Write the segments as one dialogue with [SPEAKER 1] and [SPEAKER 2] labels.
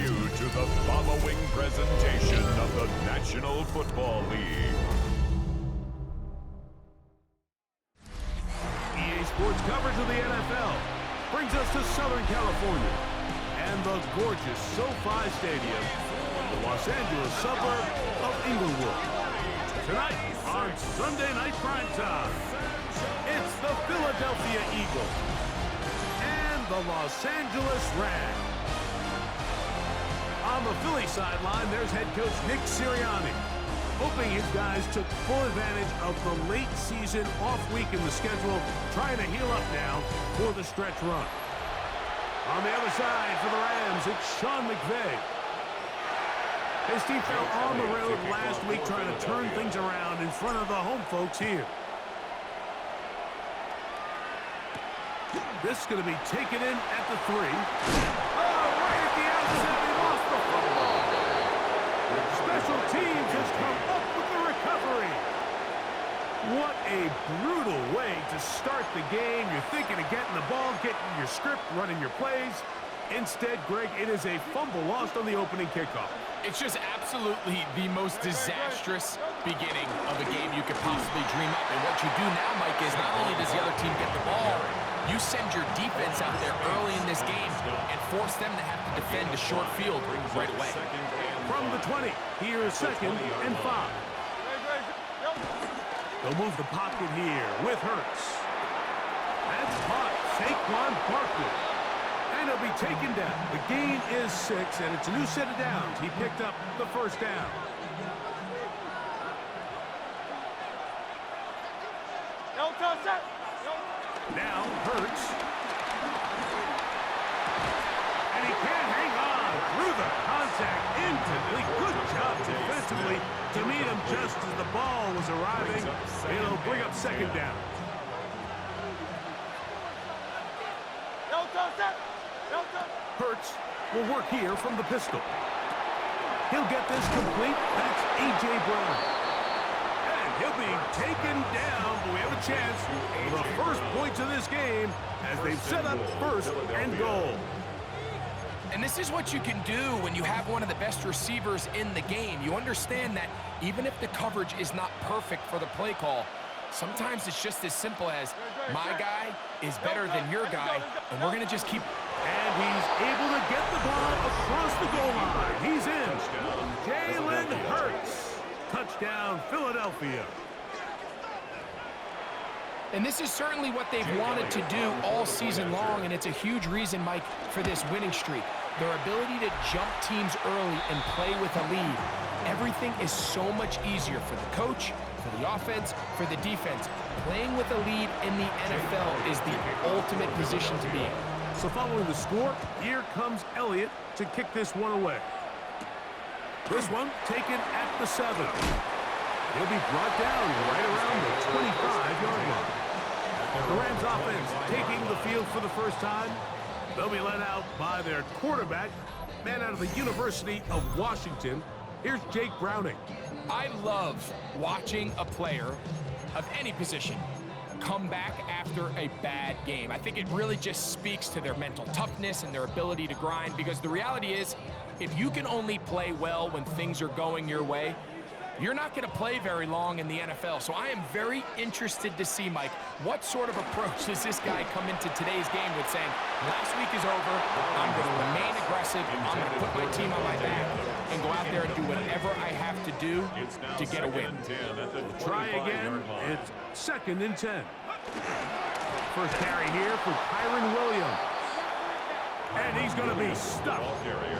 [SPEAKER 1] you to the following presentation of the National Football League.
[SPEAKER 2] EA Sports coverage of the NFL brings us to Southern California and the gorgeous SoFi Stadium, the Los Angeles suburb of Inglewood. Tonight on Sunday Night Primetime, it's the Philadelphia Eagles and the Los Angeles Rams. On the Philly sideline, there's head coach Nick Sirianni, hoping his guys took full advantage of the late season off week in the schedule, trying to heal up now for the stretch run. On the other side for the Rams, it's Sean McVay. His team fell on the road last week trying to turn things around in front of the home folks here. This is going to be taken in at the 3. Oh, right at the outside, he lost the football. Special teams has come up with the recovery. What a brutal way to start the game. You're thinking of getting the ball, getting your script, running your plays. Instead, Greg, it is a fumble lost on the opening kickoff.
[SPEAKER 3] It's just absolutely the most disastrous beginning of a game you could possibly dream up. And what you do now, Mike, is not only does the other team get the ball, you send your defense out there early in this game and force them to have to defend the short field right away.
[SPEAKER 2] From the 20, here's 2nd and 5. They'll move the pocket here with Hurts. That's caught. Saquon Barkley. And he'll be taken down. The gain is 6, and it's a new set of downs. He picked up the first down. Now Hurts. And he can't hang on through the contact instantly. Good job defensively to meet him just as the ball was arriving. It'll bring up 2nd down. Hurts will work here from the pistol. He'll get this complete. That's A.J. Brown. And he'll be taken down, but we have a chance for the first points of this game as they've set up 1st and goal.
[SPEAKER 3] And this is what you can do when you have one of the best receivers in the game. You understand that even if the coverage is not perfect for the play call, sometimes it's just as simple as my guy is better than your guy, and we're going to just keep.
[SPEAKER 2] And he's able to get the ball across the goal line. He's in. Jalen Hurts. Touchdown, Philadelphia.
[SPEAKER 3] And this is certainly what they've wanted to do all season long, and it's a huge reason, Mike, for this winning streak. Their ability to jump teams early and play with a lead. Everything is so much easier for the coach, for the offense, for the defense. Playing with a lead in the NFL is the ultimate position to be in.
[SPEAKER 2] So following the score, here comes Elliott to kick this one away. This one taken at the 7. He'll be brought down right around the 25-yard line. The Rams offense taking the field for the first time. They'll be led out by their quarterback, man out of the University of Washington. Here's Jake Browning.
[SPEAKER 3] I love watching a player of any position come back after a bad game. I think it really just speaks to their mental toughness and their ability to grind, because the reality is, if you can only play well when things are going your way, you're not going to play very long in the NFL. So I am very interested to see, Mike, what sort of approach does this guy come into today's game with, saying, last week is over, I'm going to remain aggressive, I'm going to put my team on my back, and go out there and do whatever I have to do to get a win.
[SPEAKER 2] Try again. It's 2nd and 10. First carry here for Kyron Williams. And he's going to be stuck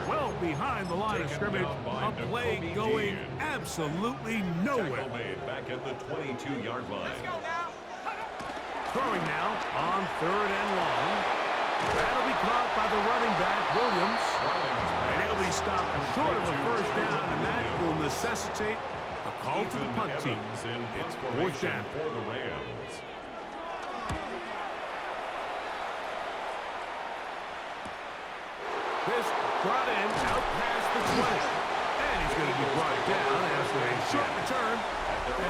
[SPEAKER 2] well behind the line of scrimmage. A play going absolutely nowhere.
[SPEAKER 1] Back at the 22-yard line.
[SPEAKER 2] Throwing now on 3rd and long. That'll be caught by the running back, Williams. And he'll be stopped short of a first down, and that will necessitate a call to the punt team. It's 4th down
[SPEAKER 1] for the Rams.
[SPEAKER 2] This brought in out past the 20. And he's going to be brought down after a short return.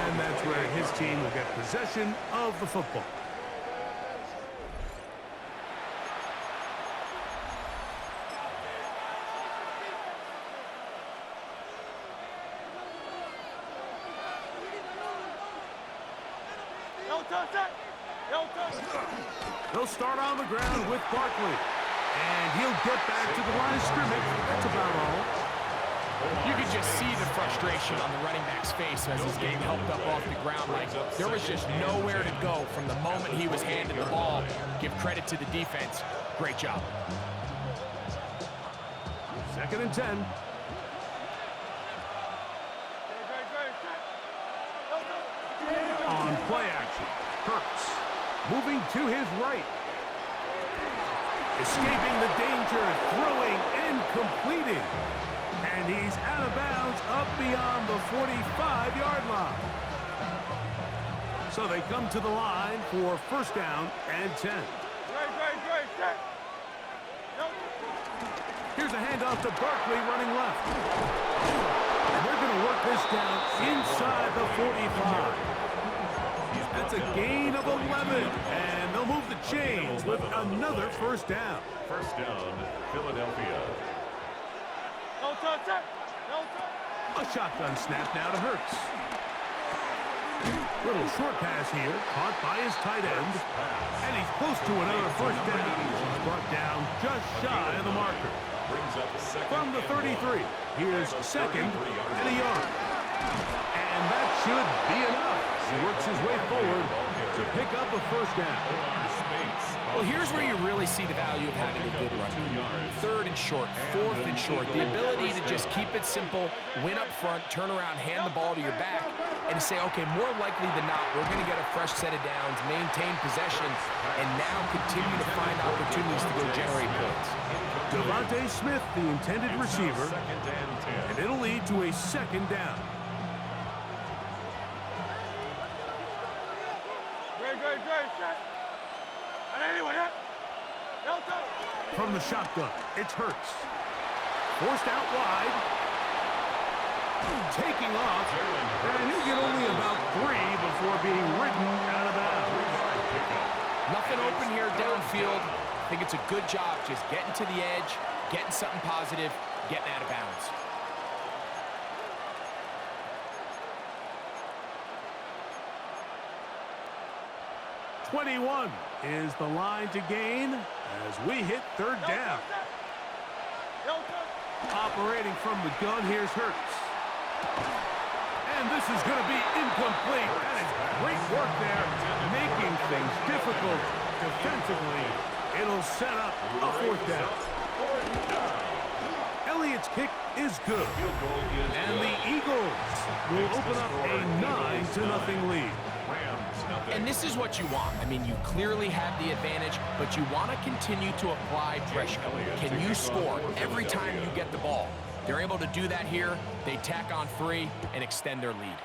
[SPEAKER 2] And that's where his team will get possession of the football. They'll start on the ground with Barkley. And he'll get back to the line of scrimmage. That's about all.
[SPEAKER 3] You can just see the frustration on the running back's face as he's getting helped up off the ground. Like, there was just nowhere to go from the moment he was handed the ball. Give credit to the defense. Great job.
[SPEAKER 2] 2nd and 10. On play action, Hurts moving to his right. Escaping the danger, throwing and completing. And he's out of bounds up beyond the 45-yard line. So they come to the line for 1st down and 10. Here's a handoff to Barkley running left. And they're going to work this down inside the 45. That's a gain of 11. And they'll move the chains with another 1st down.
[SPEAKER 1] 1st down, Philadelphia.
[SPEAKER 2] A shotgun snap now to Hurts. Little short pass here, caught by his tight end. And he's close to another 1st down. He's brought down just shy of the marker. From the 33, here's 2nd and a yard. And that should be enough. He works his way forward to pick up a 1st down.
[SPEAKER 3] Well, here's where you really see the value of having a good run. 3rd and short, 4th and short. The ability to just keep it simple, win up front, turn around, hand the ball to your back, and say, okay, more likely than not, we're going to get a fresh set of downs, maintain possession, and now continue to find opportunities to go generate points.
[SPEAKER 2] Devontae Smith, the intended receiver, and it'll lead to a 2nd down. From the shotgun, it's Hurts. Forced out wide. Taking off. And he'll get only about 3 before being ridden out of bounds.
[SPEAKER 3] Nothing open here downfield. I think it's a good job just getting to the edge, getting something positive, getting out of bounds.
[SPEAKER 2] .21 is the line to gain as we hit 3rd down. Operating from the gun, here's Hurts. And this is going to be incomplete. That is great work there, making things difficult defensively. It'll set up a 4th down. Elliott's kick is good. And the Eagles will open up a 9-0 lead.
[SPEAKER 3] And this is what you want. I mean, you clearly have the advantage, but you want to continue to apply pressure. Can you score every time you get the ball? They're able to do that here. They tack on 3 and extend their lead.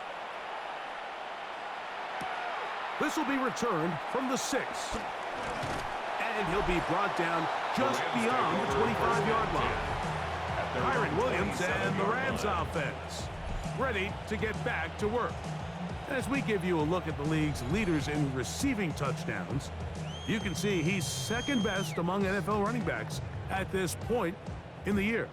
[SPEAKER 2] This will be returned from the 6. And he'll be brought down just beyond the 25-yard line. Kyron Williams and the Rams offense ready to get back to work. As we give you a look at the league's leaders in receiving touchdowns, you can see he's 2nd best among NFL running backs at this point in the year.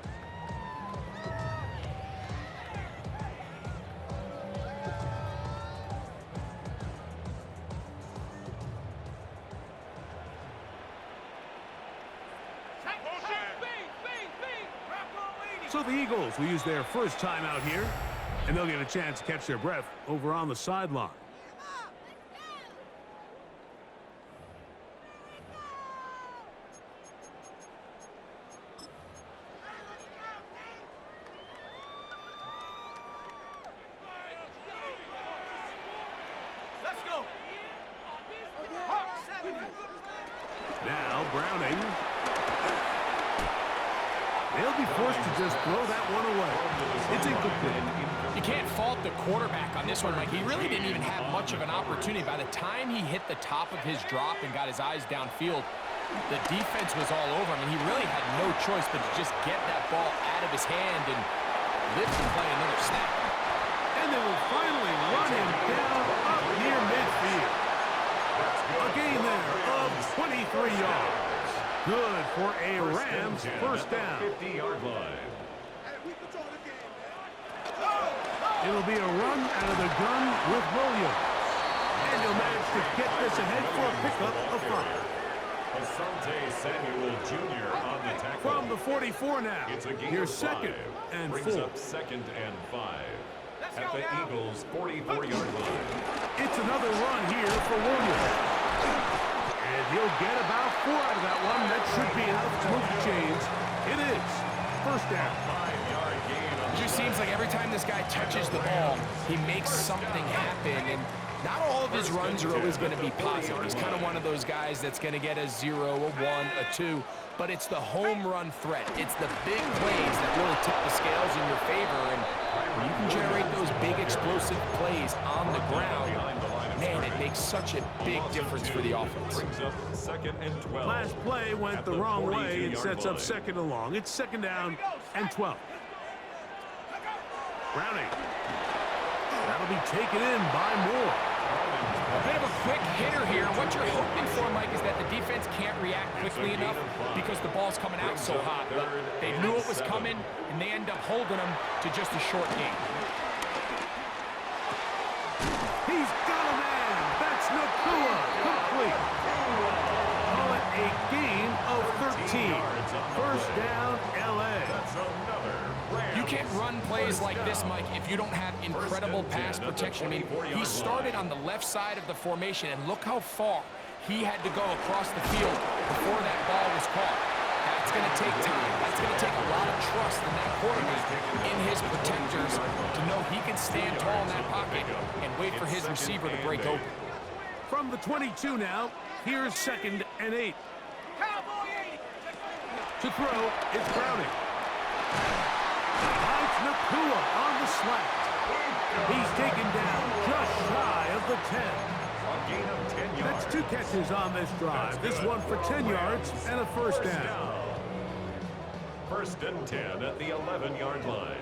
[SPEAKER 2] So the Eagles will use their 1st time out here, and they'll get a chance to catch their breath over on the sideline. Now Browning. They'll be forced to just throw that one away. It's incomplete.
[SPEAKER 3] You can't fault the quarterback on this one. Like, he really didn't even have much of an opportunity. By the time he hit the top of his drop and got his eyes downfield, the defense was all over him, and he really had no choice but to just get that ball out of his hand and live to play another snap.
[SPEAKER 2] And they will finally run him down up near midfield. A gain there of 23 yards. Good for a Rams 1st down.
[SPEAKER 1] 50-yard line.
[SPEAKER 2] It'll be a run out of the gun with Williams. And he'll manage to get this ahead for a pickup of 5.
[SPEAKER 1] Asante Samuel Jr. on the tackle.
[SPEAKER 2] From the 44 now.
[SPEAKER 1] It's a gain
[SPEAKER 2] Here's
[SPEAKER 1] of
[SPEAKER 2] 2nd
[SPEAKER 1] 5.
[SPEAKER 2] and
[SPEAKER 1] Brings
[SPEAKER 2] 4.
[SPEAKER 1] up 2nd and 5. At the Eagles' 44-yard line.
[SPEAKER 2] It's another run here for Williams. And he'll get about 4 out of that one. That should be enough to move the chains. It is. First down.
[SPEAKER 1] 5-yard gain.
[SPEAKER 3] It just seems like every time this guy touches the ball, he makes something happen. And not all of his runs are always going to be positive. He's kind of one of those guys that's going to get a 0, a 1, a 2. But it's the home run threat. It's the big plays that really tip the scales in your favor. And when you can generate those big explosive plays on the ground, man, it makes such a big difference for the offense.
[SPEAKER 1] Brings up 2nd and 12.
[SPEAKER 2] Last play went the wrong way and sets up 2nd and long. It's 2nd down and 12. Browning. That'll be taken in by Moore.
[SPEAKER 3] A bit of a quick hitter here. What you're hoping for, Mike, is that the defense can't react quickly enough because the ball's coming out so hot. But they knew it was coming, and they end up holding them to just a short game.
[SPEAKER 2] He's got a man. That's Nakua. Complete. Call it a gain of 13. First down, L.A.
[SPEAKER 3] You can't run plays like this, Mike, if you don't have incredible pass protection. I mean, he started on the left side of the formation, and look how far he had to go across the field before that ball was caught. That's going to take time. That's going to take a lot of trust in that quarterback, in his protectors, to know he can stand tall in that pocket and wait for his receiver to break open.
[SPEAKER 2] From the 22 now, here's 2nd and 8. To throw, it's Browning. Finds Nakua on the slant. He's taken down just shy of the 10.
[SPEAKER 1] A gain of 10 yards.
[SPEAKER 2] That's 2 catches on this drive. This one for 10 yards and a first down.
[SPEAKER 1] 1st and 10 at the 11-yard line.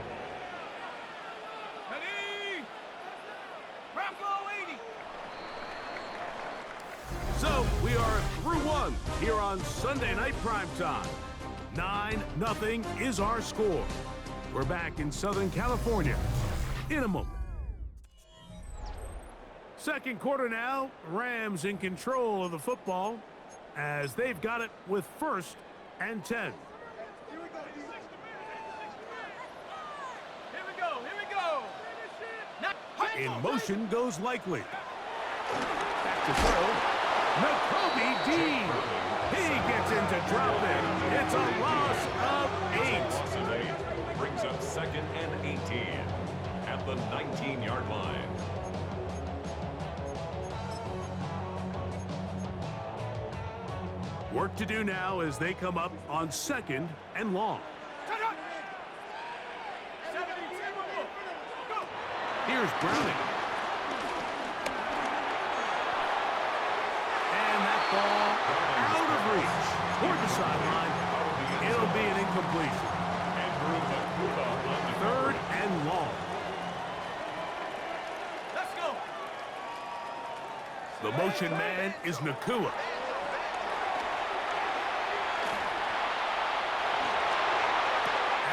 [SPEAKER 2] So we are through 1 here on Sunday Night Primetime. 9-0 is our score. We're back in Southern California in a moment. Second quarter now, Rams in control of the football as they've got it with 1st and 10. In motion goes Likely. Back to throw. Nakobe Dean. He gets into dropping. It's a loss of 8.
[SPEAKER 1] Brings up 2nd and 18 at the 19-yard line.
[SPEAKER 2] Work to do now as they come up on 2nd and long. Here's Browning. And that ball out of reach toward the sideline. It'll be an incompletion. 3rd and long. Let's go. The motion man is Nakua.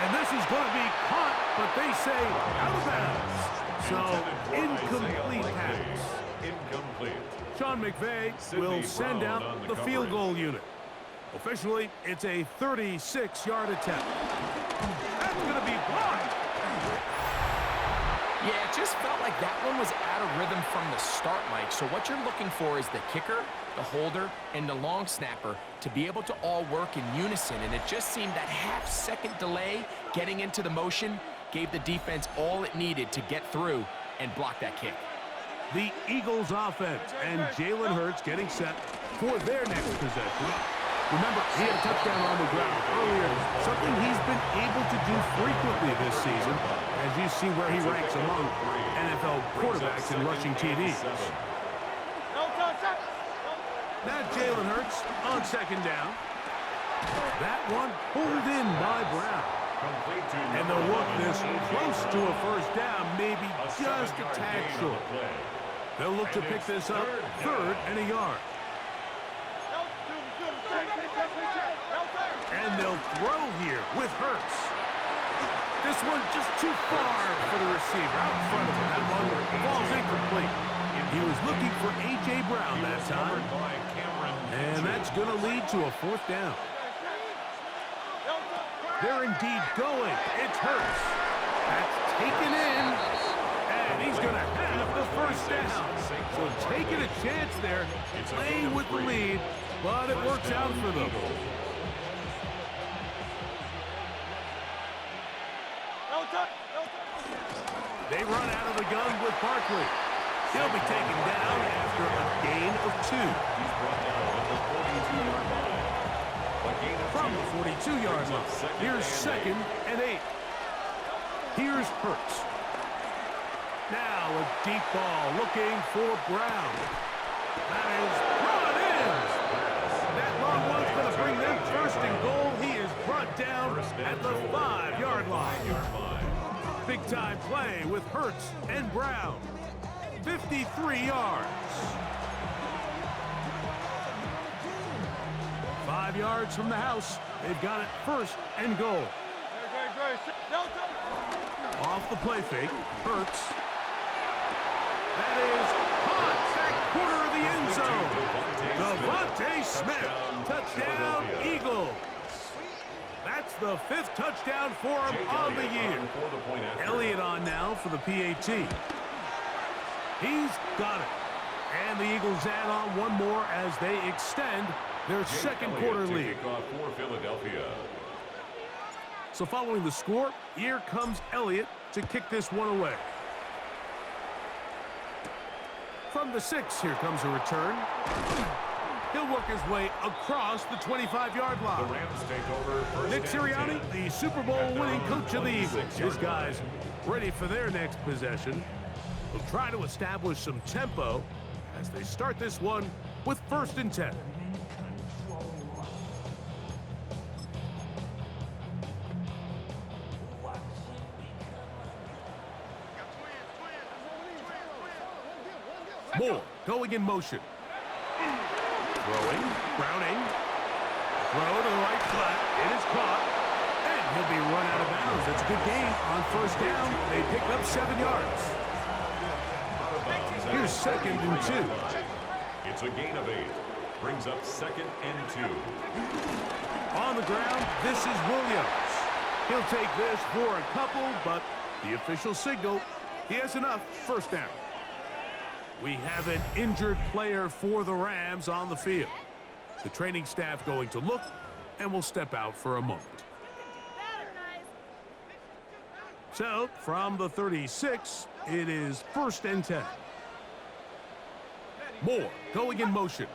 [SPEAKER 2] And this is going to be caught, but they say out of bounds. So, incomplete pass.
[SPEAKER 1] Incomplete.
[SPEAKER 2] Sean McVay will send out the field goal unit. Officially, it's a 36-yard attempt. That's going to be blocked.
[SPEAKER 3] Yeah, it just felt like that one was out of rhythm from the start, Mike. So what you're looking for is the kicker, the holder, and the long snapper to be able to all work in unison. And it just seemed that half-second delay getting into the motion gave the defense all it needed to get through and block that kick.
[SPEAKER 2] The Eagles offense and Jalen Hurts getting set for their next possession. Remember, he had a touchdown on the ground earlier, something he's been able to do frequently this season, as you see where he ranks among NFL quarterbacks in rushing TDs. Now Jalen Hurts on 2nd down. That one pulled in by Brown. And they'll look this close to a first down, maybe just a tad short. They'll look to pick this up 3rd and a yard. And they'll throw here with Hurts. This one just too far for the receiver out in front of him. That one falls incomplete. He was looking for A.J. Brown that time. And that's going to lead to a fourth down. They're indeed going. It's Hurts. That's taken in. And he's going to have the first down. So taking a chance there, playing with the lead, but it works out for them. They run out of the gun with Barkley. He'll be taken down after a gain of 2.
[SPEAKER 1] He's brought down at the 42-yard line.
[SPEAKER 2] From the 42-yard line. Here's 2nd and 8. Here's Hurts. Now a deep ball looking for Brown. That is brought in. That long one's going to bring them first and goal. He is brought down at the 5-yard line. Big-time play with Hurts and Brown. 53 yards. 5 yards from the house. They've got it first and goal. Off the play fake. Hurts. That is caught. Back corner of the end zone. Devontae Smith. Touchdown, Eagles. That's the 5th touchdown for him on the year. Elliott on now for the PAT. He's got it. And the Eagles add on one more as they extend their second quarter lead.
[SPEAKER 1] For Philadelphia.
[SPEAKER 2] So following the score, here comes Elliott to kick this one away. From the 6, here comes a return. He'll work his way across the 25-yard line.
[SPEAKER 1] The Rams take over first.
[SPEAKER 2] Nick Sirianni, the Super Bowl winning coach of the Eagles. His guys ready for their next possession. They'll try to establish some tempo as they start this one with 1st and 10. Moore going in motion. Throwing, Browning. Throw to the right flat. It is caught. And he'll be run out of bounds. That's a good gain on 1st down. They pick up 7 yards. Here's 2nd and 2.
[SPEAKER 1] It's a gain of 8. Brings up 2nd and 2.
[SPEAKER 2] On the ground, this is Williams. He'll take this for a couple, but the official signal, he has enough. 1st down. We have an injured player for the Rams on the field. The training staff going to look and will step out for a moment. So, from the 36, it is 1st and 10. Moore going in motion.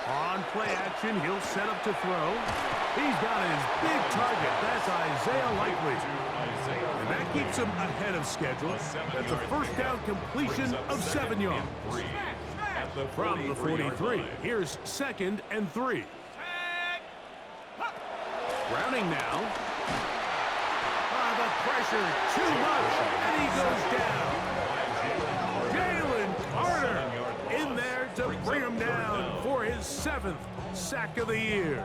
[SPEAKER 2] On play action, he'll set up to throw. He's got his big target. That's Isaiah Likely. And that keeps him ahead of schedule. That's a 1st down completion of 7 yards. From the 43, here's 2nd and 3. Browning now. The pressure, too much, and he goes down. Jalen Carter in there to bring him down for his 7th sack of the year.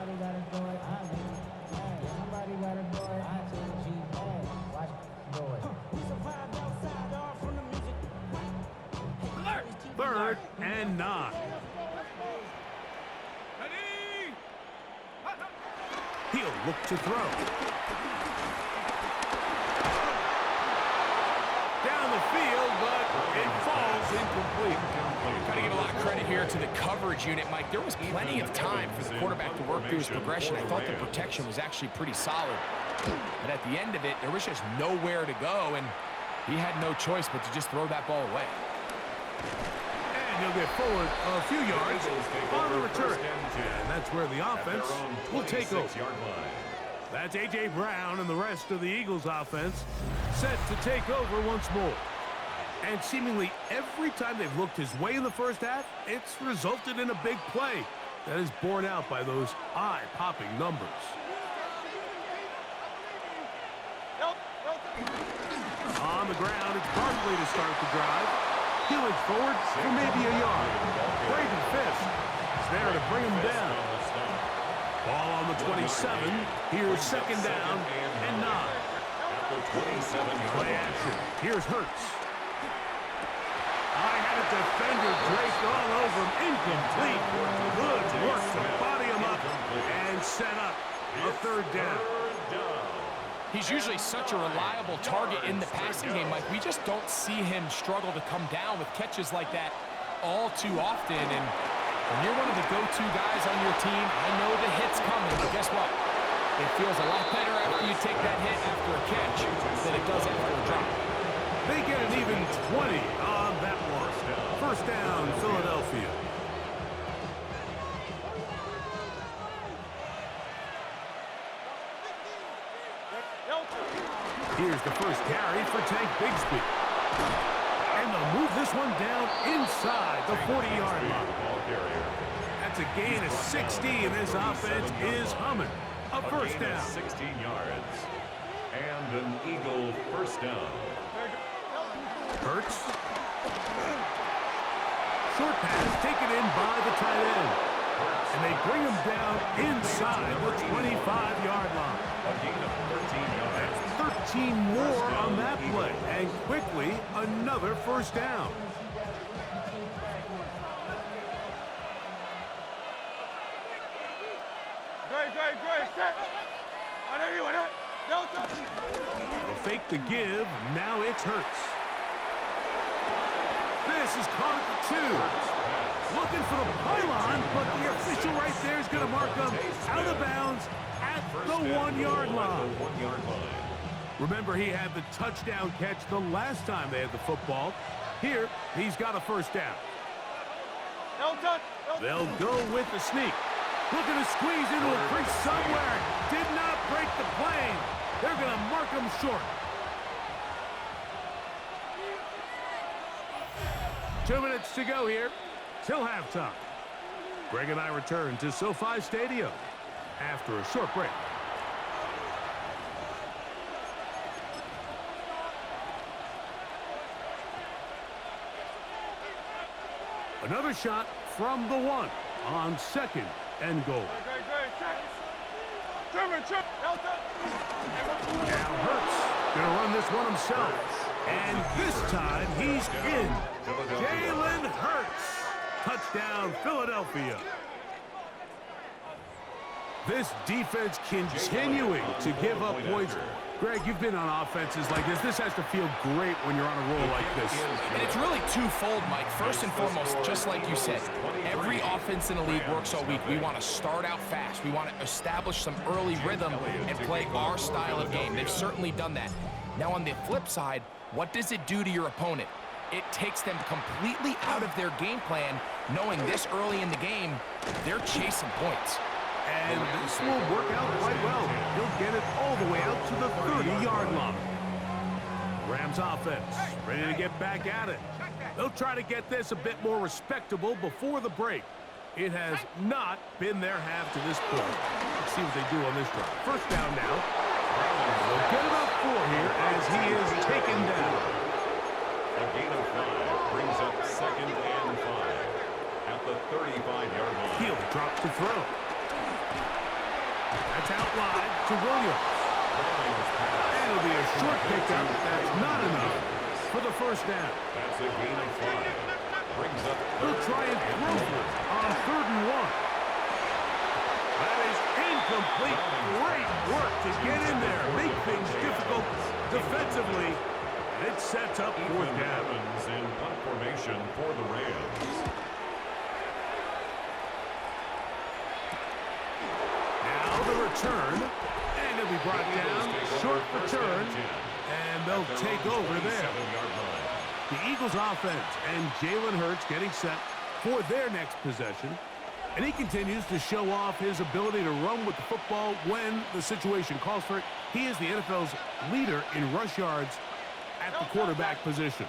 [SPEAKER 2] 3rd and 9. He'll look to throw. Down the field, but it falls incomplete.
[SPEAKER 3] Got to give a lot of credit here to the coverage unit, Mike. There was plenty of time for the quarterback to work through his progression. I thought the protection was actually pretty solid. But at the end of it, there was just nowhere to go, and he had no choice but to just throw that ball away.
[SPEAKER 2] And he'll get forward a few yards on the return. And that's where the offense will take over. That's A.J. Brown and the rest of the Eagles offense set to take over once more. And seemingly every time they've looked his way in the first half, it's resulted in a big play that is borne out by those eye-popping numbers. On the ground, it's Barkley to start the drive. Healing forward for maybe a yard. Braden Fisk is there to bring him down. Ball on the 27. Here's 2nd down and 9. Play action. Here's Hurts. defender draped all over him. Incomplete. Good work to body him up and set up a third down.
[SPEAKER 3] He's usually such a reliable target in the passing game, Mike. We just don't see him struggle to come down with catches like that all too often. And when you're one of the go-to guys on your team, I know the hit's coming, but guess what? It feels a lot better after you take that hit after a catch than it does after a drop.
[SPEAKER 2] They get an even 20 on that one. First down, Philadelphia. Here's the first carry for Tank Bigsby. And they'll move this one down inside the 40-yard line. That's a gain of 60, and this offense is humming. A first down.
[SPEAKER 1] 16 yards. And an Eagle first down.
[SPEAKER 2] Hurts. Short pass taken in by the tight end. And they bring him down inside the 25-yard line.
[SPEAKER 1] A gain of 13 yards.
[SPEAKER 2] That's 13 more on that play. And quickly, another first down. They'll fake the give. Now it's Hurts. This is caught at the 2. Looking for the pylon, but the official right there is going to mark him out of bounds at the 1-yard line. Remember, he had the touchdown catch the last time they had the football. Here, he's got a first down. They'll go with the sneak. Looking to squeeze into a crease somewhere. Did not break the plane. They're going to mark him short. 2 minutes to go here till halftime. Greg and I return to SoFi Stadium after a short break. Another shot from the 1 on 2nd and goal. Now Hurts going to run this one himself. And this time he's in. Jalen Hurts. Touchdown, Philadelphia. This defense continuing to give up points. Greg, you've been on offenses like this. This has to feel great when you're on a roll like this.
[SPEAKER 3] And it's really twofold, Mike. First and foremost, just like you said, every offense in the league works all week. We want to start out fast. We want to establish some early rhythm and play our style of game. They've certainly done that. Now, on the flip side, what does it do to your opponent? It takes them completely out of their game plan, knowing this early in the game, they're chasing points.
[SPEAKER 2] And this will work out quite well. He'll get it all the way out to the 30-yard line. Rams offense ready to get back at it. They'll try to get this a bit more respectable before the break. It has not been their half to this point. Let's see what they do on this drive. First down now. They'll get about 4 here as he is taken down.
[SPEAKER 1] A gain of 5 brings up 2nd and 5 at the 35-yard line.
[SPEAKER 2] Field drops to throw. That's out wide to Williams. And it'll be a short pickup. That's not enough for the first down.
[SPEAKER 1] That's a gain of 5. Brings up
[SPEAKER 2] They'll try and throw for it on 3rd and 1. That is incomplete. Great work to get in there. Make things difficult defensively. And it sets up 4th down.
[SPEAKER 1] in punt formation for the Rams.
[SPEAKER 2] The return, and it'll be brought down, short return, and they'll take over there. The Eagles offense and Jalen Hurts getting set for their next possession, and he continues to show off his ability to run with the football when the situation calls for it. He is the NFL's leader in rush yards at the quarterback position.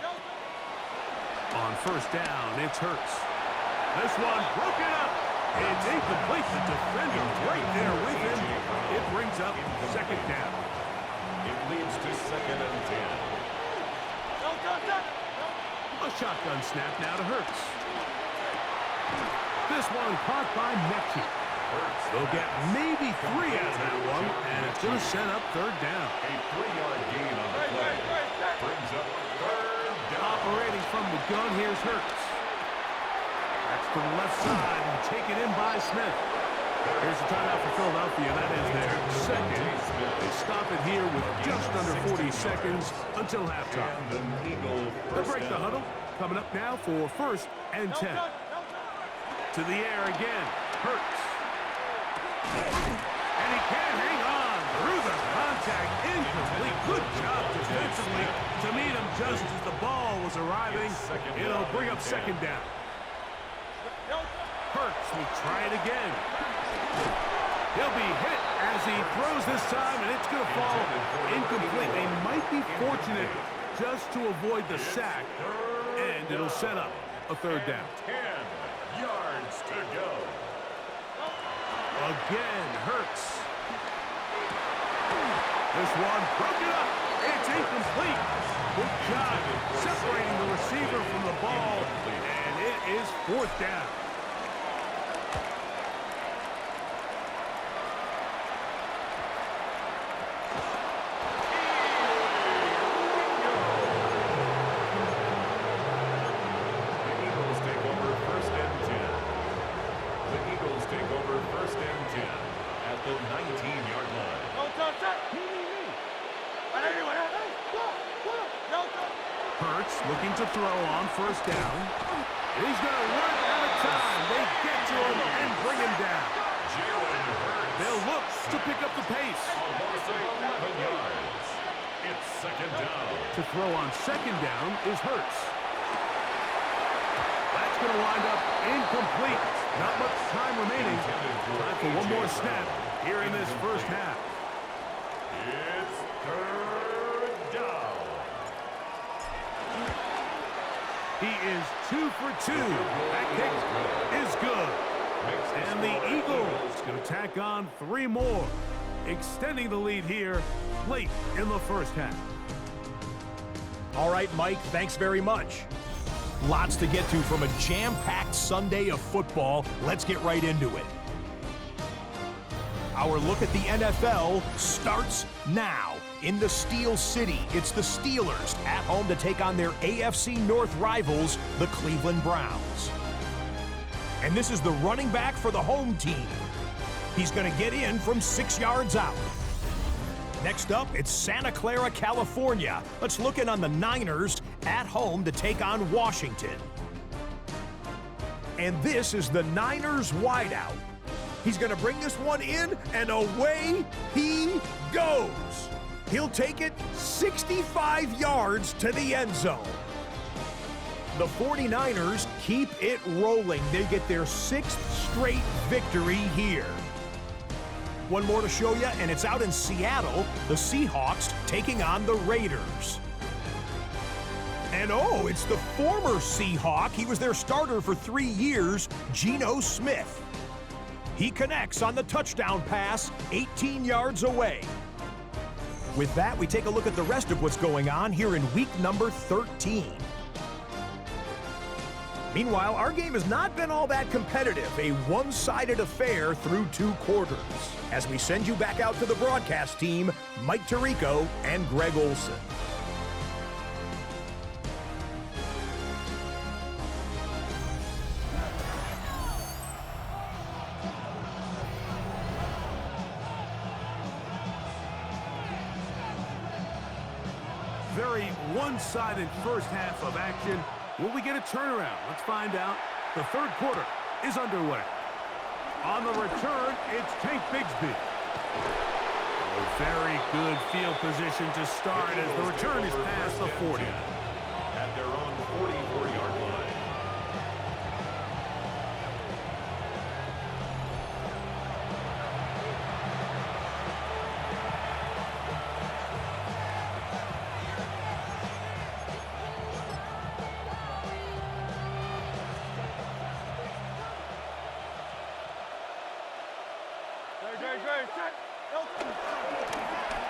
[SPEAKER 2] On first down, it's Hurts. This one broken up. It's incomplete. The defender right there with him. It brings up 2nd down.
[SPEAKER 1] It leads to 2nd and 10.
[SPEAKER 2] A shotgun snap now to Hurts. This one caught by Mechie. They'll get maybe 3 out of that one, and it's going to set up 3rd down.
[SPEAKER 1] A 3-yard gain on the play. Brings up 3rd down.
[SPEAKER 2] Operating from the gun, here's Hurts. to the left side and taken in by Smith. Here's the timeout for Philadelphia. That is their second. They stop it here with just under 40 seconds until halftime. They'll break the huddle. Coming up now for 1st and 10. To the air again. Hurts. And he can't hang on through the contact. Incomplete. Good job defensively to meet him just as the ball was arriving. It'll bring up 2nd down. Hurts will try it again. He'll be hit as he throws this time, and it's going to fall incomplete. They might be fortunate just to avoid the sack, and it'll set up a 3rd down.
[SPEAKER 1] 10 yards to go.
[SPEAKER 2] Again, Hurts. This one broken up. It's incomplete. Good job separating the receiver from the ball, and it is 4th down. Hurts looking to throw on 1st down. He's going to run out of time. They get to him and bring him down. They'll look to pick up the pace.
[SPEAKER 1] It's 2nd down.
[SPEAKER 2] To throw on 2nd down is Hurts. That's going to wind up incomplete. Not much time remaining. Time for one more snap here in this 1st half.
[SPEAKER 1] It's 3rd down.
[SPEAKER 2] He is 2 for 2. That kick is good. And the Eagles going to tack on 3 more, extending the lead here late in the 1st half.
[SPEAKER 4] All right, Mike, thanks very much. Lots to get to from a jam-packed Sunday of football. Let's get right into it. Our look at the NFL starts now. In the Steel City, it's the Steelers at home to take on their AFC North rivals, the Cleveland Browns. And this is the running back for the home team. He's going to get in from 6 yards out. Next up, it's Santa Clara, California. Let's look in on the Niners at home to take on Washington. And this is the Niners wideout. He's going to bring this one in, and away he goes. He'll take it 65 yards to the end zone. The 49ers keep it rolling. They get their 6th straight victory here. One more to show you, and it's out in Seattle. The Seahawks taking on the Raiders. And oh, it's the former Seahawk. He was their starter for 3 years, Geno Smith. He connects on the touchdown pass 18 yards away. With that, we take a look at the rest of what's going on here in week number 13. Meanwhile, our game has not been all that competitive, a one-sided affair through 2 quarters. As we send you back out to the broadcast team, Mike Tirico and Greg Olson.
[SPEAKER 2] Very one-sided 1st half of action. Will we get a turnaround? Let's find out. The 3rd quarter is underway. On the return, it's Tank Bigsby. A very good field position to start as the return is past the 40.
[SPEAKER 1] At their own 44-yard line.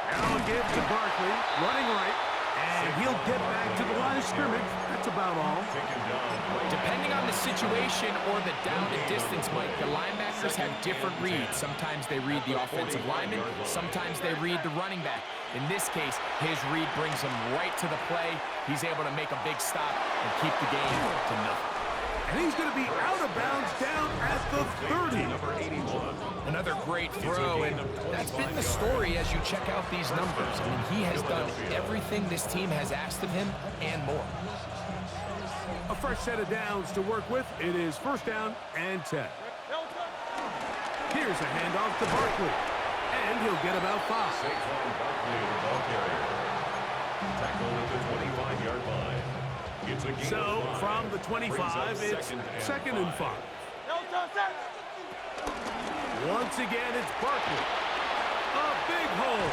[SPEAKER 2] Allen gives to Barkley, running right, and he'll get back to the line of scrimmage. That's about all.
[SPEAKER 3] Depending on the situation or the down and distance, Mike, the linebackers have different reads. Sometimes they read the offensive lineman, sometimes they read the running back. In this case, his read brings him right to the play. He's able to make a big stop and keep the game to nothing.
[SPEAKER 2] And he's going to be out of bounds down at the 30.
[SPEAKER 1] Number 81.
[SPEAKER 3] Another great throw, and that's been the story as you check out these numbers. I mean, he has done everything this team has asked of him and more.
[SPEAKER 2] A fresh set of downs to work with. It is first down and 10. Here's a handoff to Barkley, and he'll get about 5.
[SPEAKER 1] Saquon Barkley, the ball carrier. Tackle at the 25-yard line. It's a gain
[SPEAKER 2] So
[SPEAKER 1] of 5.
[SPEAKER 2] from the 25, it's second and 5. Once again, it's Barkley. A big hole.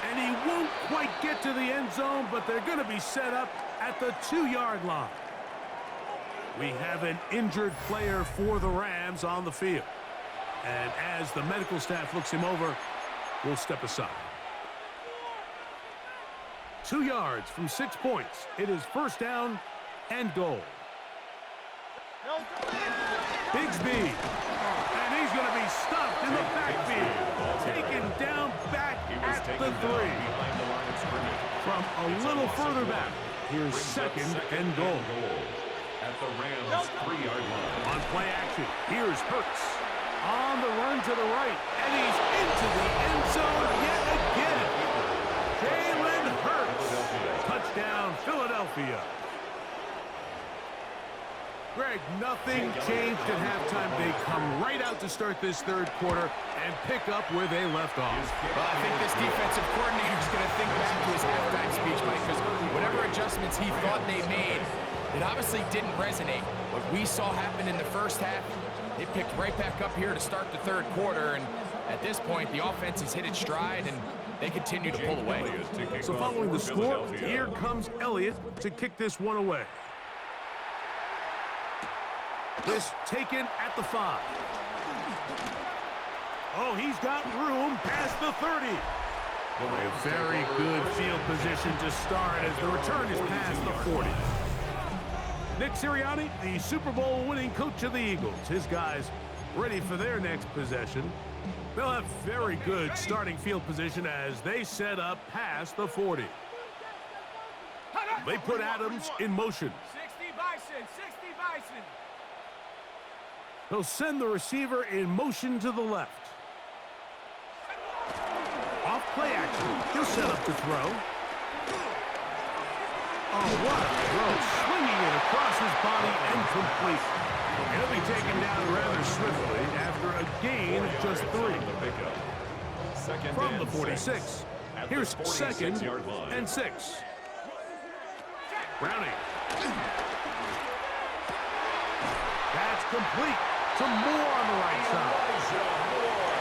[SPEAKER 2] And he won't quite get to the end zone, but they're going to be set up at the 2-yard line. We have an injured player for the Rams on the field. And as the medical staff looks him over, we'll step aside. 2 yards from 6 points. It is first down and goal. Bigsby. And he's going to be stopped in the backfield. Taken down back at the 3. From a little further back, here's second and goal.
[SPEAKER 1] At the Rams' 3-yard line.
[SPEAKER 2] On play action, here's Hurts. On the run to the right, and he's into the end zone yet again. Jalen Hurts. Touchdown, Philadelphia. Greg, nothing changed at halftime. They come right out to start this third quarter and pick up where they left off.
[SPEAKER 3] Well, I think this defensive coordinator is going to think back to his halftime speech, Mike, because whatever adjustments he thought they made, it obviously didn't resonate. What we saw happen in the first half, they picked right back up here to start the third quarter, and at this point, the offense has hit its stride, and they continue to pull away.
[SPEAKER 2] So following the score, here comes Elliott to kick this one away. This taken at the 5. Oh, he's got room past the 30. A very good field position to start as the return is past the 40. Nick Sirianni, the Super Bowl winning coach of the Eagles. His guys ready for their next possession. They'll have very good starting field position as they set up past the 40. They put Adams in motion.
[SPEAKER 5] 60 Bison, 60 Bison.
[SPEAKER 2] They'll send the receiver in motion to the left. Off play action. He'll set up to throw. Oh, what a throw. Swinging it across his body and complete. He'll be taken down rather swiftly after a gain of just 3. From the 46. Here's second and 6. Browning. That's complete. Some more on the right side.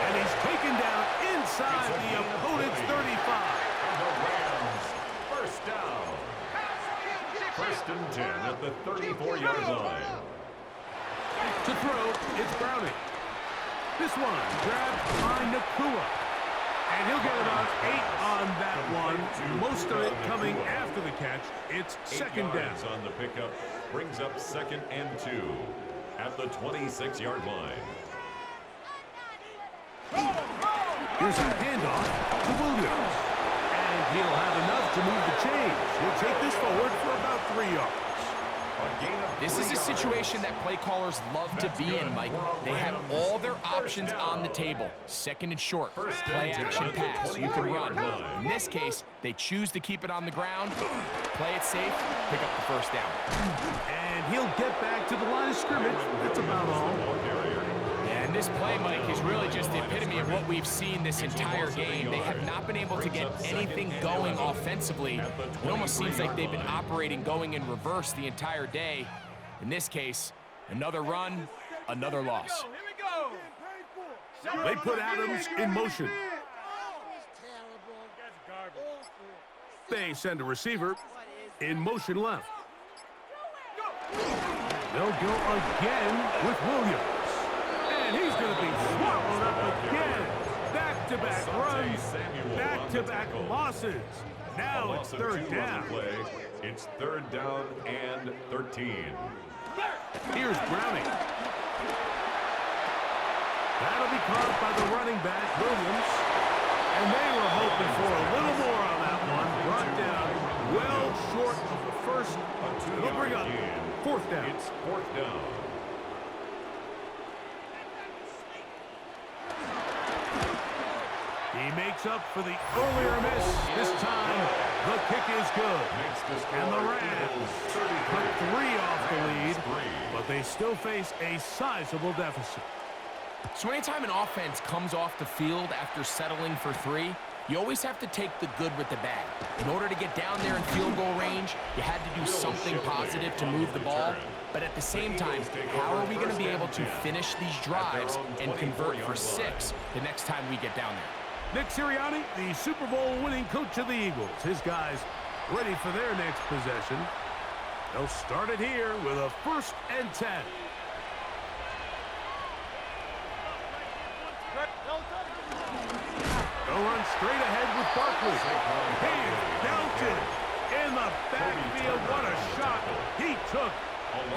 [SPEAKER 2] And he's taken down inside the opponent's 35.
[SPEAKER 1] The Rams, first down. First and 10 at the 34-yard line.
[SPEAKER 2] To throw, it's Browning. This one grabbed by Nakua. And he'll get about 8 on that one. Most of it coming after the catch. It's second down.
[SPEAKER 1] On the pickup brings up second and 2 at the 26-yard line.
[SPEAKER 2] Here's a handoff to Williams. And he'll have enough to move the chains. He'll take this forward for about 3 yards.
[SPEAKER 3] This is a situation that play callers love to be in, Mike. They have all their options on the table. Second and short, play action pass, you can run. In this case, they choose to keep it on the ground, play it safe, pick up the first down.
[SPEAKER 2] And he'll get back to the line of scrimmage. That's about all.
[SPEAKER 3] And this play, Mike, is really just the epitome of what we've seen this entire game. They have not been able to get anything going offensively. It almost seems like they've been operating going in reverse the entire day. In this case, another run, another loss.
[SPEAKER 5] Here we go.
[SPEAKER 2] They put Adams in motion. They send a receiver in motion left. They'll go again with Williams. And he's going to be swallowed up again. Back-to-back runs, back-to-back losses. Now it's third down.
[SPEAKER 1] It's third down and 13.
[SPEAKER 2] Here's Browning. That'll be caught by the running back, Williams. And they were hoping for a little more on that one. Brought down well short of the first. They'll bring up fourth down.
[SPEAKER 1] It's 4th down.
[SPEAKER 2] He makes up for the earlier miss. This time, the kick is good. And the Rams cut 3 off the lead, but they still face a sizable deficit.
[SPEAKER 3] So anytime an offense comes off the field after settling for 3, you always have to take the good with the bad. In order to get down there in field goal range, you had to do something positive to move the ball. But at the same time, how are we going to be able to finish these drives and convert for 6 the next time we get down there?
[SPEAKER 2] Nick Sirianni, the Super Bowl winning coach of the Eagles. His guys ready for their next possession. They'll start it here with a 1st and 10. They'll run straight ahead with Barkley. He's Delton in the backfield. What a shot he took.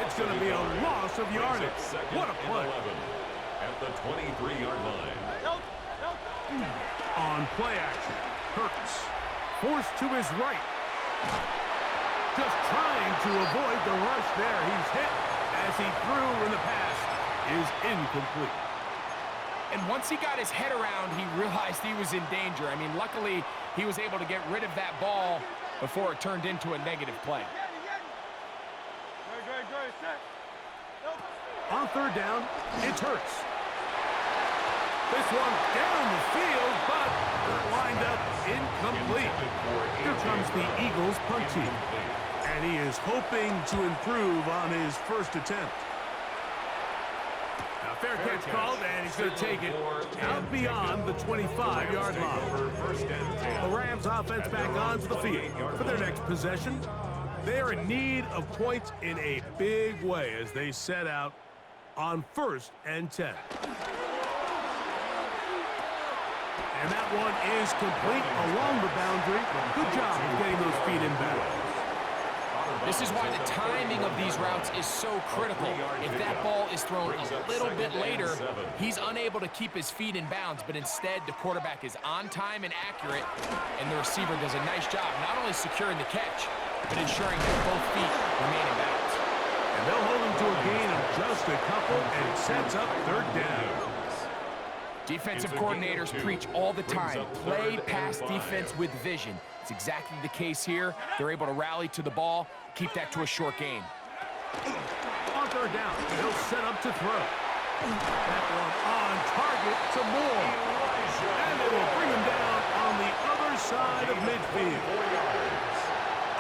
[SPEAKER 2] It's going to be a loss of yardage. What a play.
[SPEAKER 1] At the 23-yard line.
[SPEAKER 2] On play action, Hurts forced to his right. Just trying to avoid the rush there. He's hit as he threw, and the pass is incomplete.
[SPEAKER 3] And once he got his head around, he realized he was in danger. I mean, luckily, he was able to get rid of that ball before it turned into a negative play.
[SPEAKER 2] On 3rd down, it's Hurts. This one down the field, but lined up incomplete. Here comes the Eagles punt team. And he is hoping to improve on his first attempt. Now, fair catch called, and he's going to take it out beyond the 25-yard line. The Rams offense back onto the field for their next possession. They're in need of points in a big way as they set out on 1st and 10. And that one is complete along the boundary. Good job of getting those feet in bounds.
[SPEAKER 3] This is why the timing of these routes is so critical. If that ball is thrown a little bit later, he's unable to keep his feet in bounds, but instead the quarterback is on time and accurate, and the receiver does a nice job not only securing the catch, but ensuring that both feet remain in bounds.
[SPEAKER 2] And they'll hold him to a gain of just a couple, and it sets up 3rd down.
[SPEAKER 3] Defensive coordinators preach all the time, play pass defense with vision. It's exactly the case here. They're able to rally to the ball, keep that to a short gain.
[SPEAKER 2] On 3rd down, he'll set up to throw. That one on target to Moore. And they will bring him down on the other side of midfield.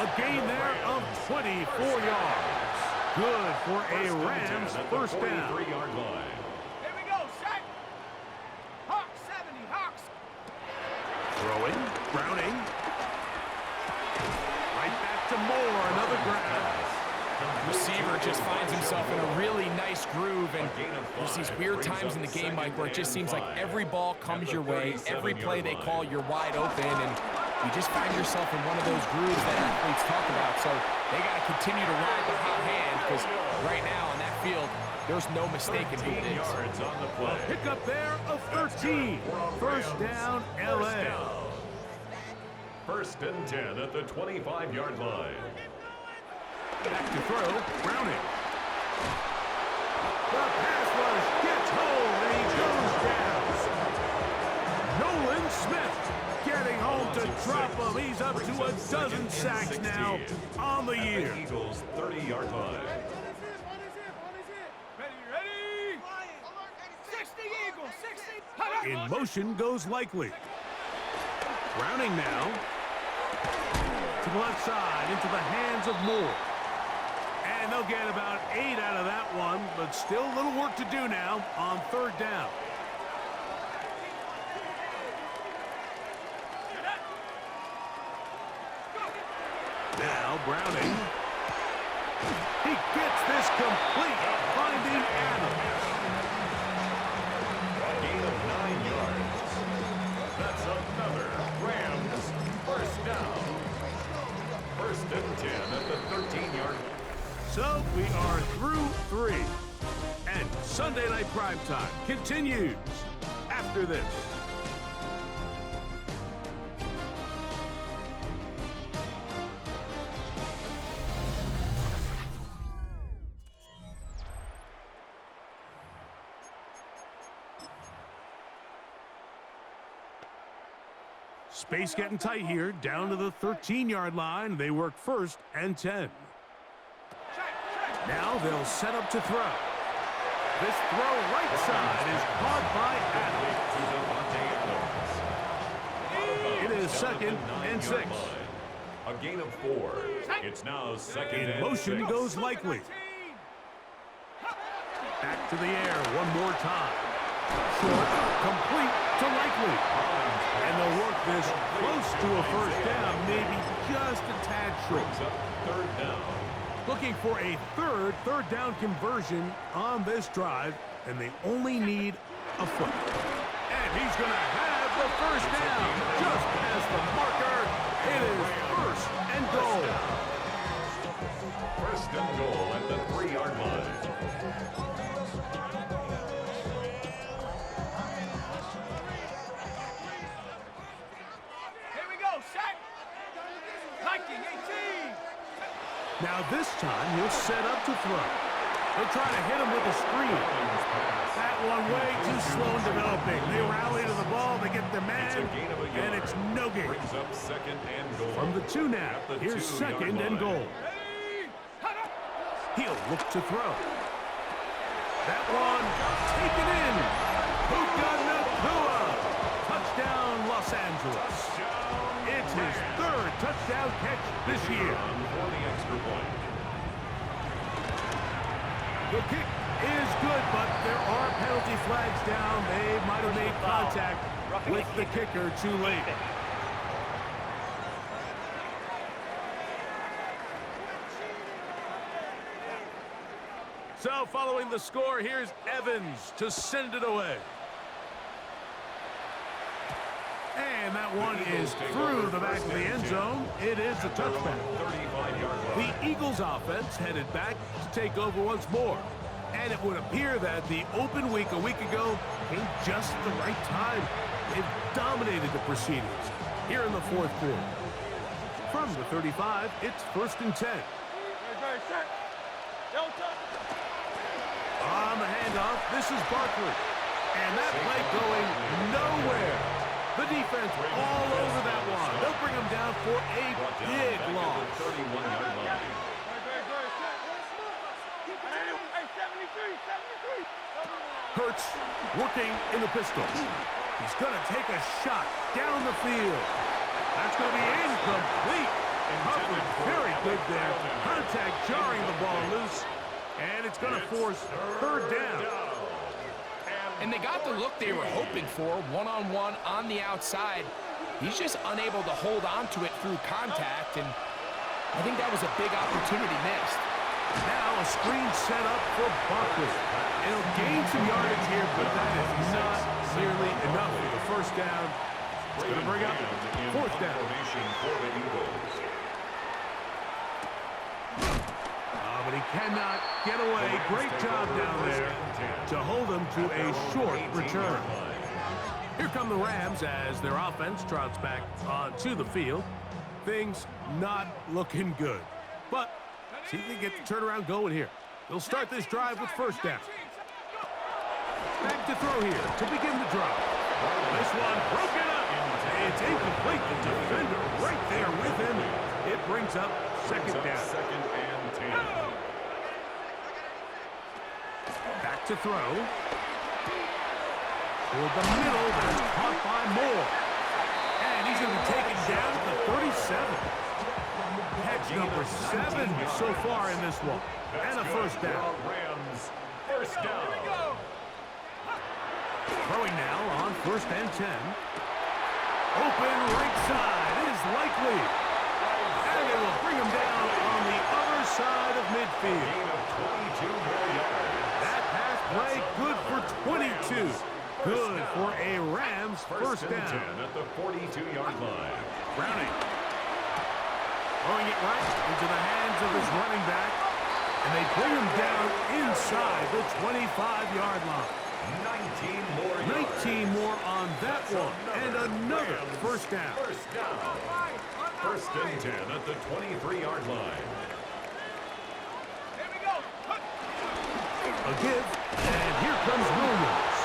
[SPEAKER 2] A gain there of 24 yards. Good for a Rams 1st down. Throwing, Browning. Right back to Moore, another grab.
[SPEAKER 3] Receiver just finds himself in a really nice groove, and there's these weird times in the game, Mike, where it just seems like every ball comes your way, every play they call, you're wide open, and you just find yourself in one of those grooves that athletes talk about. So they got to continue to ride the hot hand, because right now on that field, there's no mistaking who it is.
[SPEAKER 2] Pick up there of 13. 1st down, LA.
[SPEAKER 1] 1st and 10 at the 25-yard line.
[SPEAKER 2] Back to throw, Browning. The pass rush gets home, and he goes down. Nolan Smith getting home to drop him. He's up to a dozen sacks now on the year.
[SPEAKER 1] Eagles 30-yard line.
[SPEAKER 5] Ready? 60 Eagles, 60.
[SPEAKER 2] In motion goes Likely. Browning now. To the left side, into the hands of Moore. And they'll get about 8 out of that one, but still a little work to do now on 3rd down. Now Browning. He gets this complete, finding Adams.
[SPEAKER 1] A gain of 9 yards. That's another Rams 1st down. 1st and 10 at the 13-yard.
[SPEAKER 2] So we are through 3. And Sunday Night Primetime continues after this. Space getting tight here, down to the 13-yard line. They work 1st and 10. Now they'll set up to throw. This throw right side is caught by Adams. It is 2nd and 6.
[SPEAKER 1] A gain of 4. It's now 2nd and 6.
[SPEAKER 2] In motion goes Likely. Back to the air one more time. Short, complete to Likely. And they'll work this close to a 1st down, maybe just a tad short.
[SPEAKER 1] 3rd down.
[SPEAKER 2] Looking for a third down conversion on this drive, and they only need a foot. And he's going to have the 1st down just past the marker. It is 1st and goal.
[SPEAKER 1] 1st and goal at the 3-yard line.
[SPEAKER 5] Here we go, set. Hiking 18.
[SPEAKER 2] Now this time he'll set up to throw. They'll try to hit him with a screen. That one way too slow in developing. They rally to the ball, they get the man, and it's no gain.
[SPEAKER 1] Brings up 2nd and goal.
[SPEAKER 2] From the 2 now, here's 2nd and goal. He'll look to throw. That one taken in. Puka Nacua. Touchdown, Los Angeles. It's his 3rd touchdown catch this year.
[SPEAKER 1] For the extra point.
[SPEAKER 2] The kick is good, but there are penalty flags down. They might have made contact with the kicker too late. So following the score, here's Evans to send it away. And that one is through the back of the end zone. It is a touchback. The Eagles offense headed back to take over once more. And it would appear that the open week a week ago came just at the right time. They've dominated the proceedings here in the 4th quarter. From the 35, it's 1st and 10. On the handoff, this is Barkley. And that play going nowhere. The defense all over that one. They'll bring him down for a big loss.
[SPEAKER 1] 31-yard line.
[SPEAKER 2] Hurts working in the pistol. He's going to take a shot down the field. That's going to be incomplete. Covered very good there. Contact jarring the ball loose. And it's going to force 3rd down.
[SPEAKER 3] And they got the look they were hoping for, one-on-one on the outside. He's just unable to hold on to it through contact, and I think that was a big opportunity missed.
[SPEAKER 2] Now a screen set up for Barkley. It'll gain some yardage here, but that is not nearly enough for the 1st down. It's going to bring up 4th down. But he cannot get away. Great job down there to hold him to a short return. Here come the Rams as their offense trots back onto the field. Things not looking good. But see if they get the turnaround going here. They'll start this drive with 1st down. Back to throw here to begin the drive. This one broken up. It's incomplete. The defender right there with him. It brings up 2nd down.
[SPEAKER 1] 2nd and 10.
[SPEAKER 2] Back to throw. Toward the middle, that's caught by Moore. And he's going to be taken down to the 37. Catch number 7 so far in this one. And a 1st down.
[SPEAKER 1] Rams, 1st down.
[SPEAKER 2] Throwing now on 1st and 10. Open right side is Likely. And it will bring him down on the other side of midfield.
[SPEAKER 1] Gain of 22 more yards.
[SPEAKER 2] That pass play good for 22. Good for a Rams 1st down.
[SPEAKER 1] 10 at the 42-yard line.
[SPEAKER 2] Browning. Throwing it right into the hands of his running back. And they bring him down inside the 25-yard line.
[SPEAKER 1] 19 more yards.
[SPEAKER 2] 19 more on that one. And another 1st down.
[SPEAKER 1] 1st down. 1st and 10 at the 23-yard line.
[SPEAKER 2] A give, and here comes Williams.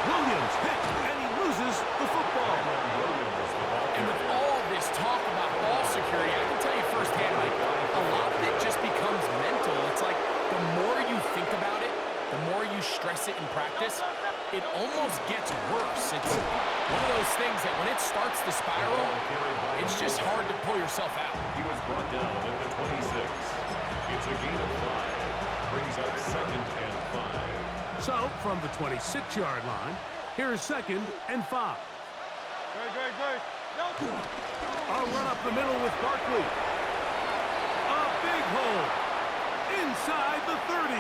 [SPEAKER 2] Williams hit, and he loses the football.
[SPEAKER 1] Williams, the ball
[SPEAKER 3] And with all this talk about ball security, I can tell you firsthand, like, a lot of it just becomes mental. It's like the more you think about it, the more you stress it in practice, it almost gets worse. It's one of those things that when it starts to spiral, it's just hard to pull yourself out.
[SPEAKER 1] He was brought down at the 26. It's a gain of 5. Brings up 2nd and 5.
[SPEAKER 2] So, from the 26-yard line, here is 2nd and 5.
[SPEAKER 5] Good.
[SPEAKER 2] A run up the middle with Barkley. A big hole inside the 30.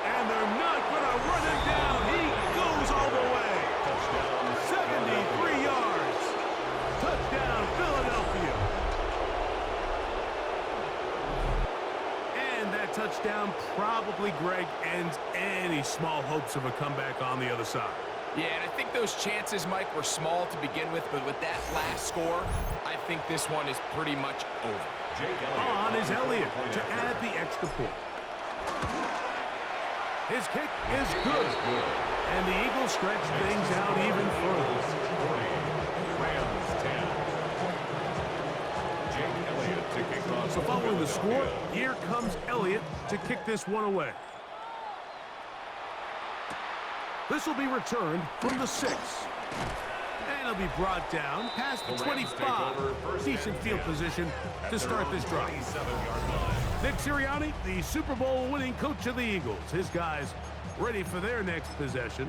[SPEAKER 2] And they're not going to run him down. He goes all the way.
[SPEAKER 1] Touchdown.
[SPEAKER 2] 73 yards. Touchdown, Philadelphia. And that touchdown probably, Greg, ends any small hopes of a comeback on the other side.
[SPEAKER 3] Yeah, and I think those chances, Mike, were small to begin with, but with that last score, I think this one is pretty much over.
[SPEAKER 2] On is Elliott to add the extra point. His kick is good. And the Eagles stretch things out even further.
[SPEAKER 1] Rams 10. Jake Elliott to kick off.
[SPEAKER 2] So following the score, here comes Elliott to kick this one away. This will be returned from the 6. And it'll be brought down past the 25. Decent field position to start this drive. Nick Sirianni, the Super Bowl winning coach of the Eagles. His guys ready for their next possession.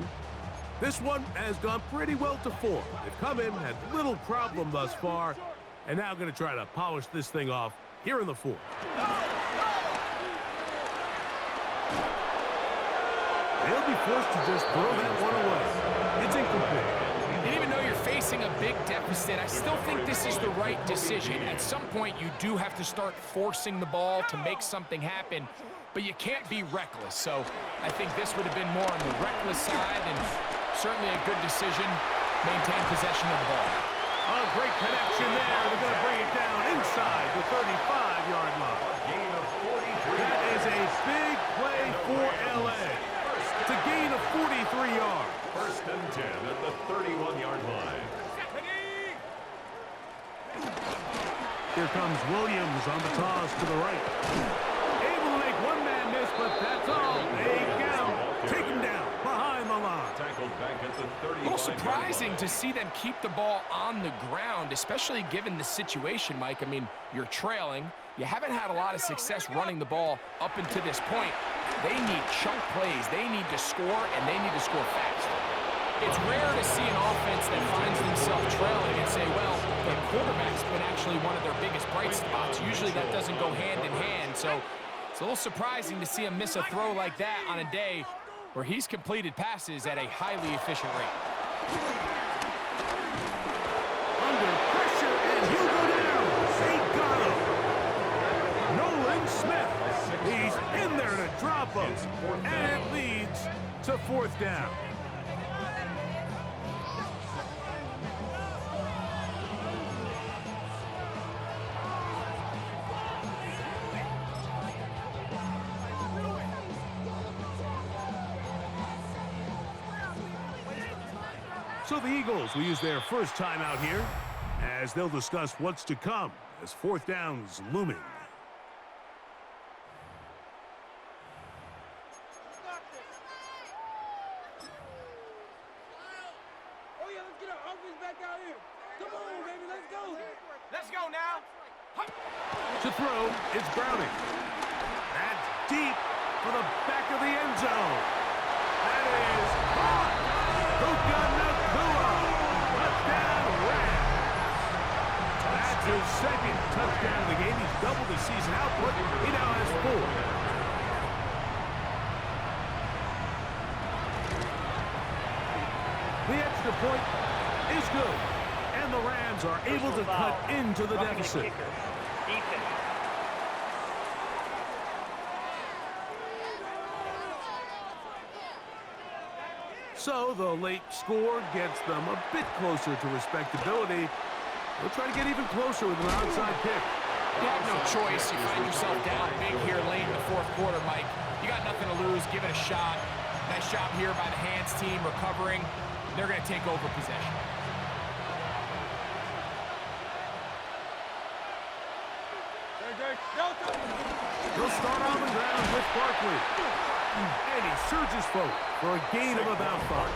[SPEAKER 2] This one has gone pretty well to form. They've come in, had little problem thus far, and now going to try to polish this thing off here in the 4th. They'll be forced to just throw that one away. It's incomplete.
[SPEAKER 3] And even though you're facing a big deficit, I still think this is the right decision. At some point, you do have to start forcing the ball to make something happen, but you can't be reckless. So I think this would have been more on the reckless side, and certainly a good decision. Maintain possession of the ball.
[SPEAKER 2] A great connection there. They're going to bring it down inside the 35-yard line. That is a big play for L.A. It's a gain of 43 yards.
[SPEAKER 1] 1st and 10 at the 31-yard line.
[SPEAKER 2] Here comes Williams on the toss to the right. Able to make one man miss, but that's all. They get him. Take him down behind the line.
[SPEAKER 1] Tackled back at the 35.
[SPEAKER 3] A little surprising to see them keep the ball on the ground, especially given the situation, Mike. I mean, you're trailing. You haven't had a lot of success running the ball up until this point. They need chunk plays. They need to score, and they need to score fast. It's rare to see an offense that finds themselves trailing and say, well, the quarterback's been actually one of their biggest bright spots. Usually that doesn't go hand in hand, so it's a little surprising to see him miss a throw like that on a day where he's completed passes at a highly efficient rate.
[SPEAKER 2] Under pressure, and he'll go down. They got him. Nolan Smith. He's in there to drop him. And it leads to 4th down. So the Eagles will use their first time out here as they'll discuss what's to come as 4th down's looming.
[SPEAKER 5] Oh yeah, let's get our offense back out here. Come on, baby, let's go. Let's go now.
[SPEAKER 2] To throw, it's Browning. That's deep for the back of the end zone. That is caught. Puka Nacua. Touchdown, Rams. That's his 2nd touchdown of the game. He's doubled his season output. He now has 4. The extra point is good. And the Rams are able to cut into the deficit. So the late score gets them a bit closer to respectability. They'll try to get even closer with an onside kick.
[SPEAKER 3] You have no choice. You find yourself down big here late in the 4th quarter, Mike. You got nothing to lose. Give it a shot. Nice job here by the hands team recovering. They're going to take over possession.
[SPEAKER 2] He'll start on the ground with Barkley. And he surges forward for a gain of about 5.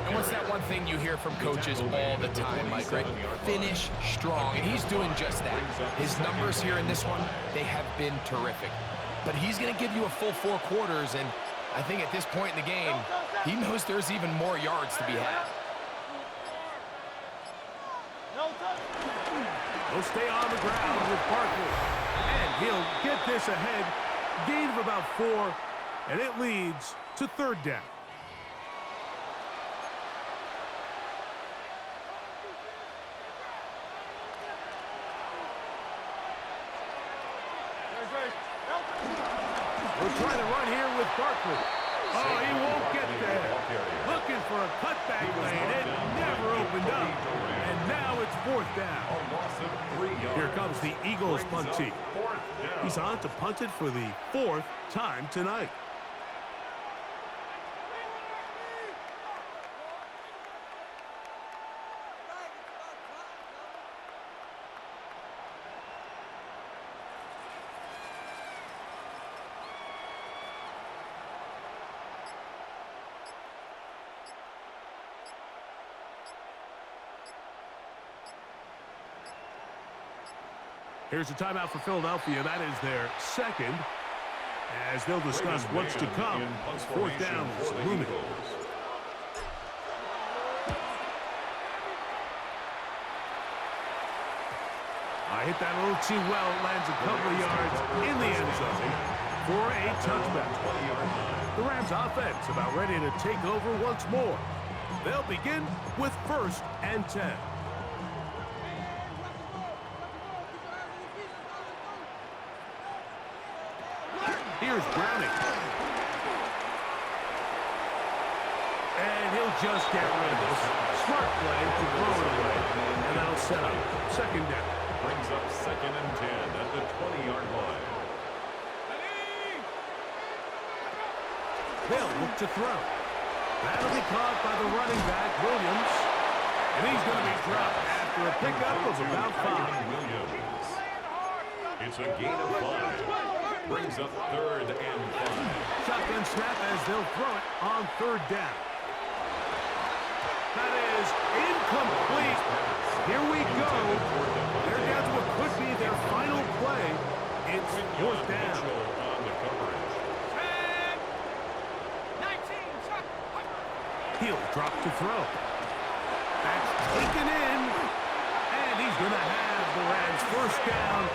[SPEAKER 3] And what's that one thing you hear from coaches all the time, Mike, right? Finish strong, and he's doing just that. His numbers here in this one, they have been terrific. But he's going to give you a full 4 quarters, and I think at this point in the game, he knows there's even more yards to be had.
[SPEAKER 2] He'll stay on the ground with Barkley. And he'll get this ahead. Gain of about 4, and it leads to 3rd down. We're trying to run here with Barkley. Oh, he won't get there. Looking for a cutback lane. It never opened up. And now it's 4th down. Here comes the Eagles punt team. He's on to punt it for the 4th time tonight. Here's a timeout for Philadelphia. That is their 2nd, as they'll discuss what's to come. 4th down is looming. I hit that a little too well. It lands a couple of yards in the end zone for a touchback. The Rams offense about ready to take over once more. They'll begin with 1st and 10. Here's Browning. And he'll just get rid of this. Smart play to throw it away. And that'll set up 2nd down.
[SPEAKER 1] Brings up 2nd and 10 at the 20-yard line.
[SPEAKER 2] They'll look to throw. That'll be caught by the running back, Williams. And he's going to be dropped after a pickup of about 5.
[SPEAKER 1] Williams. It's a gain of 5. Brings up 3rd and 5.
[SPEAKER 2] Shotgun snap as they'll throw it on 3rd down. That is incomplete. Here we go. They're down to what could be their final play. It's 4th down.
[SPEAKER 1] On the coverage.
[SPEAKER 2] He'll drop to throw. That's taken in. And he's going to have the Rams 1st down.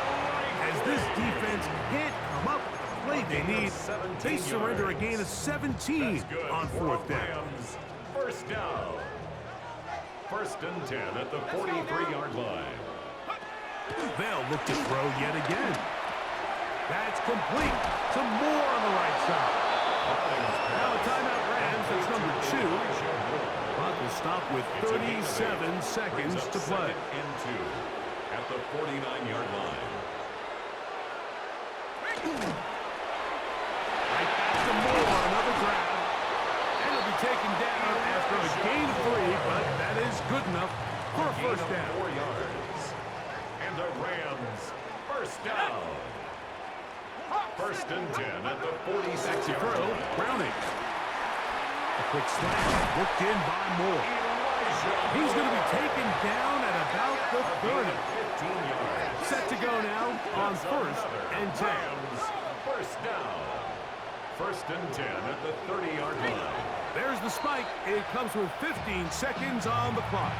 [SPEAKER 2] As this defense can't come up with the play they need, they surrender a gain of 17 on 4th down.
[SPEAKER 1] 1st down. 1st and 10 at the 43-yard line.
[SPEAKER 2] They'll look to throw yet again. That's complete to Moore on the right side. Now a timeout Rams, that's number 2. Clock will stop with 37 seconds to play.
[SPEAKER 1] 2nd and 2 at the 49-yard line.
[SPEAKER 2] Right back to Moore, another grab. And he'll be taken down after a gain of 3, but that is good enough for a 1st down.
[SPEAKER 1] 4 yards. And the Rams 1st down. 1st and 10 at the 46-yard
[SPEAKER 2] Throw,
[SPEAKER 1] line.
[SPEAKER 2] Browning. A quick slam, looked in by Moore. He's going to be taken down at about the 30.
[SPEAKER 1] 15 yards.
[SPEAKER 2] Set to go now on 1st and 10.
[SPEAKER 1] 1st down. 1st and 10 at the 30-yard line.
[SPEAKER 2] There's the spike. It comes with 15 seconds on the clock.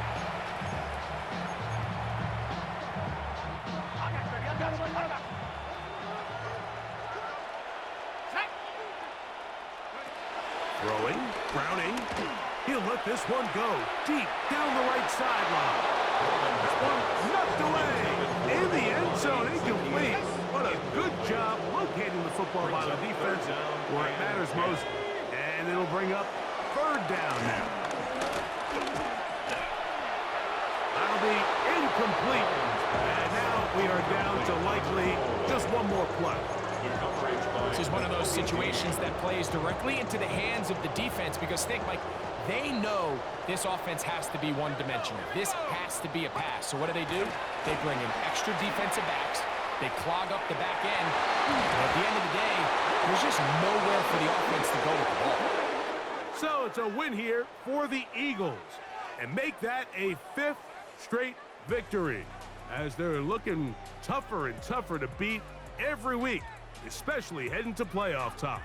[SPEAKER 2] Throwing, Browning. He'll let this one go deep down the right sideline. This one knocked away in the end zone, incomplete. What a good job locating the football by the defense where it matters most. And it'll bring up 3rd down now. That'll be incomplete. And now we are down to likely just one more play.
[SPEAKER 3] This is one of those situations that plays directly into the hands of the defense because think, Mike, they know this offense has to be one-dimensional. This has to be a pass. So what do? They bring in extra defensive backs. They clog up the back end. And at the end of the day, there's just nowhere for the offense to go with the ball.
[SPEAKER 2] So it's a win here for the Eagles, and make that a 5th straight victory, as they're looking tougher and tougher to beat every week, especially heading to playoff time.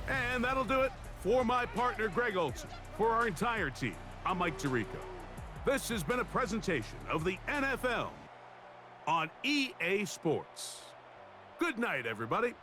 [SPEAKER 2] And that'll do it for my partner, Greg Olson. For our entire team, I'm Mike Tirico. This has been a presentation of the NFL on EA Sports. Good night, everybody.